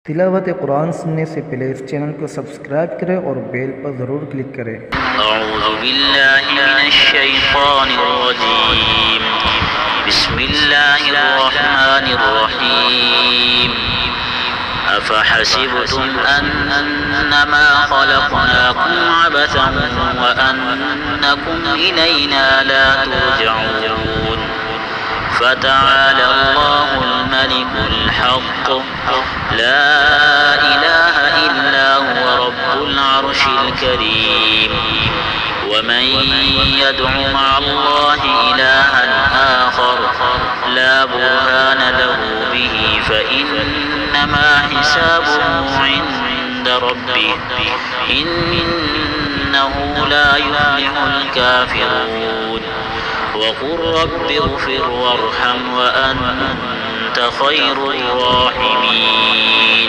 तिलावत कुरान सुनने से पहले इस चैनल को सब्सक्राइब करें और बेल पर ज़रूर क्लिक करें। अऊज़ु बिल्लाहि मिनश्शैतानिर्रजीम। बिस्मिल्लाहिर्रहमानिर्रहीम। अफ़हसिबतुम अन्नमा ख़लक़नाकुम अबसन व अन्नकुम इलैना ला तुरजऊन। फ़तआला अल्लाहुल मलिकुल हक़्क़ ला इलाहा इल्ला हुवा रब्बुल अर्शिल करीम। वमन यदअ मअल्लाहि इलाहन आखर ला बुरहान लहु बिही फइन्नमा हिसाबुहु इन्द रब्बिह इन्नहु ला युफ्लिहुल काफिरून। वक़ुल रब्बि इग़फिर वरहम व अन्त खैरुर राहिमीन।